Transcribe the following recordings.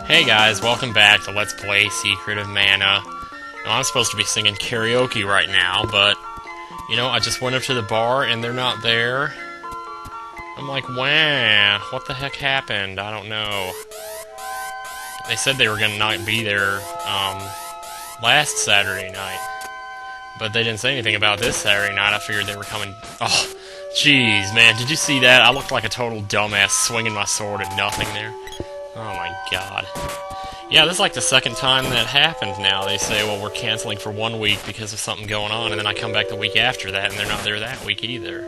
Hey guys, welcome back to Let's Play Secret of Mana. Now, I'm supposed to be singing karaoke right now, but, I just went up to the bar and they're not there. I'm like, wow, what the heck happened? I don't know. They said they were gonna not be there, last Saturday night. But they didn't say anything about this Saturday night. I figured they were coming. Oh, jeez, man, did you see that? I looked like a total dumbass swinging my sword at nothing there. Oh my god. Yeah, this is like the second time that happened now. They say, well, we're canceling for 1 week because of something going on, and then I come back the week after that, and they're not there that week either.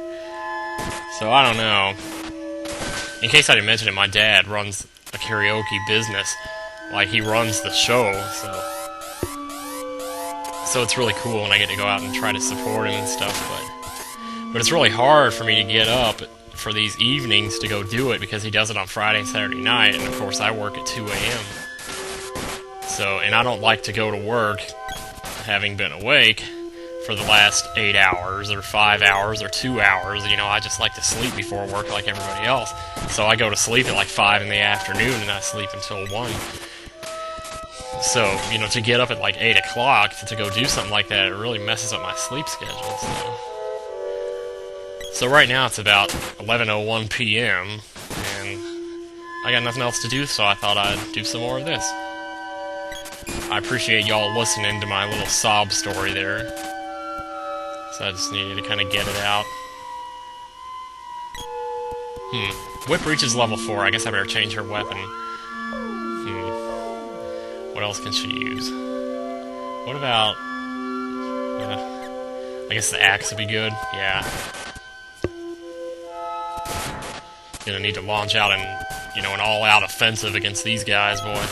So, I don't know. In case I didn't mention it, my dad runs a karaoke business. Like, he runs the show, so it's really cool when I get to go out and try to support him and stuff, but it's really hard for me to get up for these evenings to go do it because he does it on Friday and Saturday night, and of course I work at 2 a.m. So, and I don't like to go to work having been awake for the last 8 hours or 5 hours or 2 hours. I just like to sleep before work like everybody else. So I go to sleep at like 5 in the afternoon and I sleep until 1. So, to get up at like 8 o'clock to go do something like that, it really messes up my sleep schedule, So right now it's about 11:01 p.m., and I got nothing else to do, so I thought I'd do some more of this. I appreciate y'all listening to my little sob story there. So I just needed to kind of get it out. Whip reaches level 4. I guess I better change her weapon. What else can she use? What about... I guess the axe would be good. Yeah. Gonna need to launch out and, an all-out offensive against these guys, boy.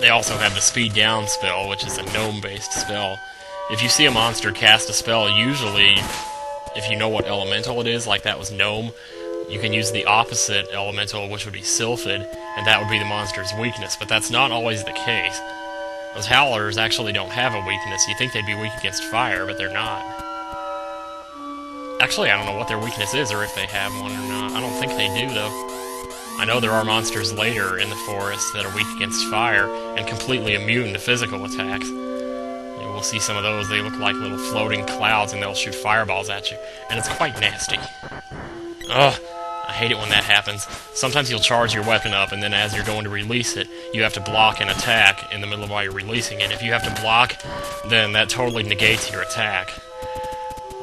They also have the speed down spell, which is a gnome-based spell. If you see a monster cast a spell, usually, if you know what elemental it is, like that was gnome, you can use the opposite elemental, which would be sylphid, and that would be the monster's weakness, but that's not always the case. Those howlers actually don't have a weakness. You think they'd be weak against fire, but they're not. Actually, I don't know what their weakness is, or if they have one or not. I don't think they do, though. I know there are monsters later in the forest that are weak against fire, and completely immune to physical attacks. We'll see some of those. They look like little floating clouds, and they'll shoot fireballs at you. And it's quite nasty. Ugh, I hate it when that happens. Sometimes you'll charge your weapon up, and then as you're going to release it, you have to block an attack in the middle of while you're releasing it. If you have to block, then that totally negates your attack.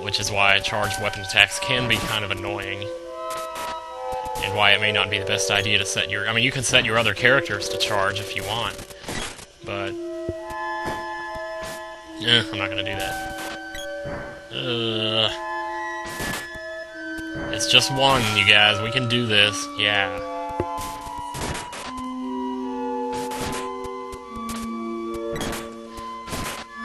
Which is why charged weapon attacks can be kind of annoying. And why it may not be the best idea to set your... you can set your other characters to charge if you want. But... I'm not gonna do that. It's just one, you guys. We can do this. Yeah.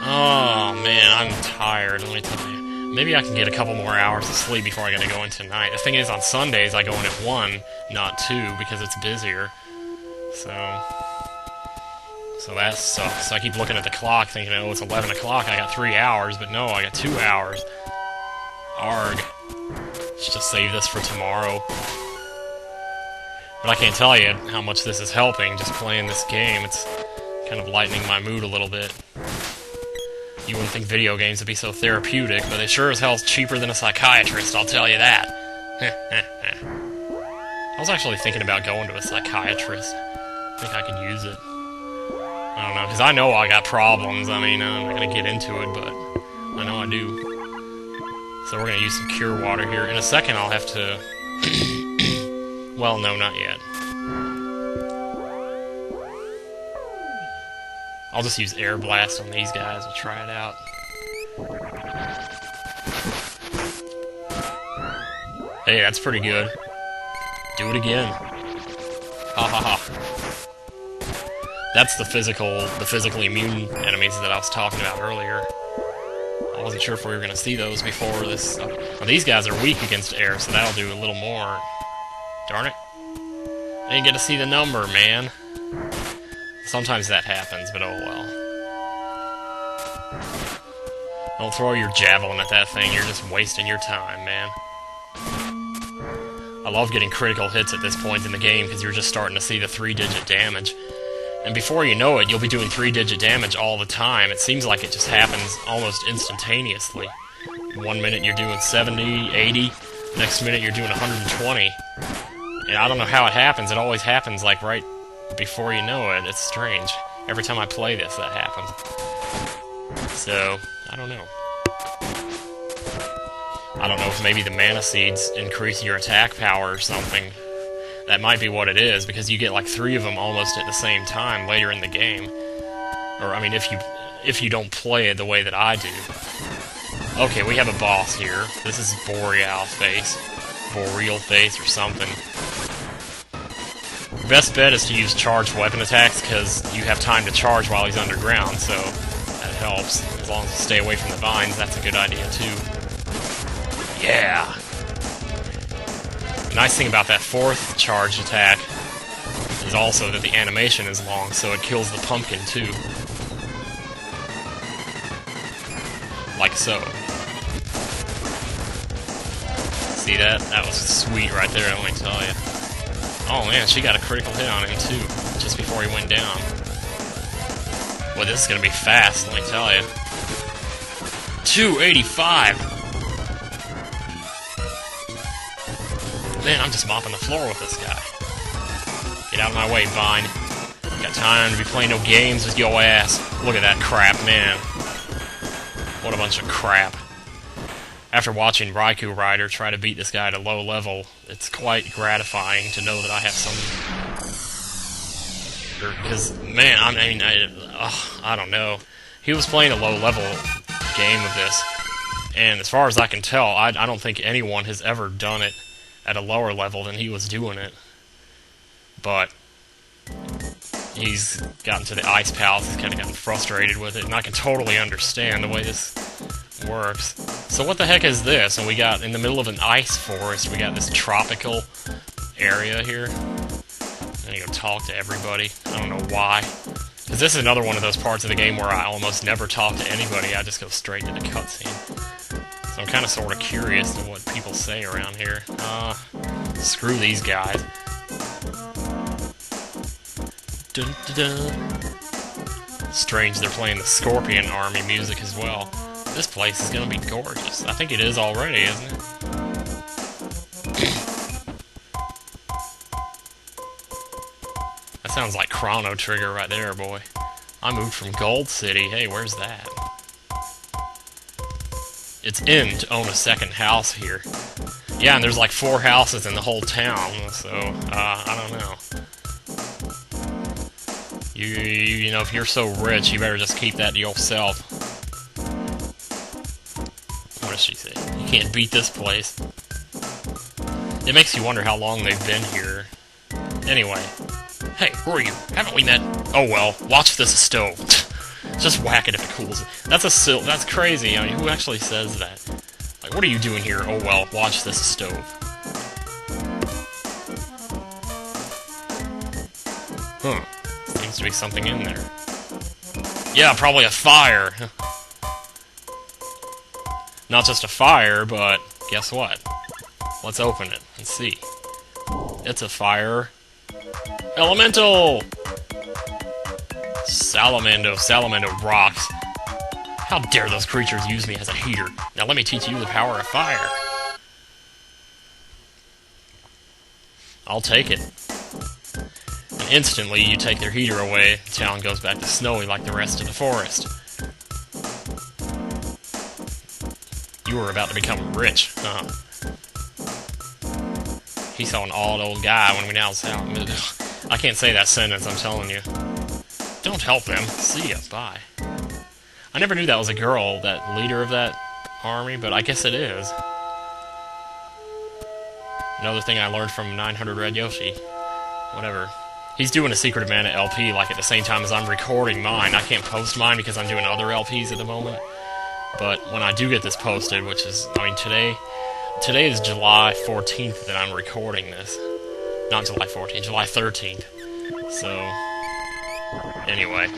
Oh, man, I'm tired. Let me tell you. Maybe I can get a couple more hours of sleep before I gotta go in tonight. The thing is, on Sundays, I go in at 1, not 2, because it's busier. So that sucks. So I keep looking at the clock, thinking, oh, it's 11 o'clock, I got 3 hours, but no, I got 2 hours. Arg. Let's just save this for tomorrow. But I can't tell you how much this is helping, just playing this game. It's kind of lightening my mood a little bit. You wouldn't think video games would be so therapeutic, but they sure as hell's cheaper than a psychiatrist, I'll tell you that. I was actually thinking about going to a psychiatrist. I think I could use it. I don't know, because I know I got problems. I'm not going to get into it, but I know I do. So we're going to use some cure water here. In a second, I'll have to... Well, no, not yet. I'll just use Air Blast on these guys. We'll try it out. Hey, that's pretty good. Do it again. Ha ha ha. That's the physically immune enemies that I was talking about earlier. I wasn't sure if we were going to see those before this. Well, these guys are weak against air, so that'll do a little more. Darn it. I didn't get to see the number, man. Sometimes that happens, but oh well. Don't throw your javelin at that thing, you're just wasting your time, man. I love getting critical hits at this point in the game because you're just starting to see the 3-digit damage. And before you know it, you'll be doing 3-digit damage all the time. It seems like it just happens almost instantaneously. 1 minute you're doing 70, 80, next minute you're doing 120. And I don't know how it happens. It always happens like right before you know it. It's strange. Every time I play this, that happens. So, I don't know. I don't know if maybe the mana seeds increase your attack power or something. That might be what it is, because you get like 3 of them almost at the same time later in the game. Or, I mean, if you don't play it the way that I do. Okay, we have a boss here. This is Boreal face. Boreal face or something. Best bet is to use charged weapon attacks, because you have time to charge while he's underground, so that helps. As long as you stay away from the vines, that's a good idea too. Yeah! The nice thing about that 4th charged attack is also that the animation is long, so it kills the pumpkin too. Like so. See that? That was sweet right there, let me tell you. Oh man, she got a critical hit on him too, just before he went down. Well, this is gonna be fast, let me tell you. 285! Man, I'm just mopping the floor with this guy. Get out of my way, Vine. Got time to be playing no games with your ass. Look at that crap, man. What a bunch of crap. After watching Raikou Rider try to beat this guy at a low level, it's quite gratifying to know that I have some... Because, man, I don't know. He was playing a low-level game of this, and as far as I can tell, I don't think anyone has ever done it at a lower level than he was doing it. But he's gotten to the ice palace, he's kind of gotten frustrated with it, and I can totally understand the way this works. So what the heck is this? And we got, in the middle of an ice forest, we got this tropical area here. I'm gonna go talk to everybody. I don't know why. Because this is another one of those parts of the game where I almost never talk to anybody, I just go straight to the cutscene. So I'm kind of sort of curious to what people say around here. Screw these guys. Dun, dun, dun. Strange they're playing the Scorpion Army music as well. This place is gonna be gorgeous. I think it is already, isn't it? That sounds like Chrono Trigger right there, boy. I moved from Gold City. Hey, where's that? It's in to own a second house here. Yeah, and there's like 4 houses in the whole town, so, I don't know. You know, if you're so rich, you better just keep that to yourself. What does she say? You can't beat this place. It makes you wonder how long they've been here. Anyway. Hey, who are you? Haven't we met? Oh well, watch this stove. Just whack it if it cools. That's crazy. I mean, who actually says that? Like, what are you doing here? Oh well, watch this stove. Huh. Seems to be something in there. Yeah, probably a fire. Not just a fire, but guess what? Let's open it and see. It's a fire elemental! Salamando rocks. How dare those creatures use me as a heater? Now let me teach you the power of fire. I'll take it. And instantly you take their heater away, the town goes back to snowy like the rest of the forest. You were about to become rich, huh? He saw an old guy when we now saw him. I can't say that sentence, I'm telling you. Don't help them. See ya. Bye. I never knew that was a girl, that leader of that army, but I guess it is. Another thing I learned from 900 Red Yoshi. Whatever. He's doing a Secret of Mana LP, like, at the same time as I'm recording mine. I can't post mine because I'm doing other LPs at the moment. But when I do get this posted, which is, I mean, today is July 14th that I'm recording this. Not July 14th, July 13th. So, anyway.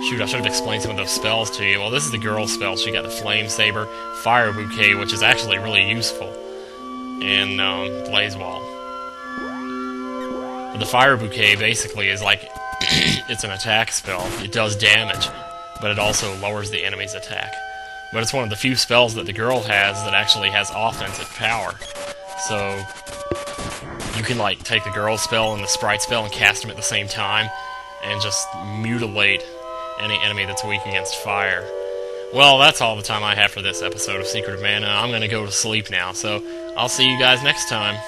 Shoot, I should have explained some of those spells to you. Well, this is the girl's spell. She got the Flame Saber, Fire Bouquet, which is actually really useful, and Blaze Wall. But the Fire Bouquet basically is like, it's an attack spell. It does damage, but it also lowers the enemy's attack. But it's one of the few spells that the girl has that actually has offensive power. So, you can like take the girl's spell and the sprite spell and cast them at the same time, and just mutilate any enemy that's weak against fire. Well, that's all the time I have for this episode of Secret of Mana. I'm gonna go to sleep now, so I'll see you guys next time.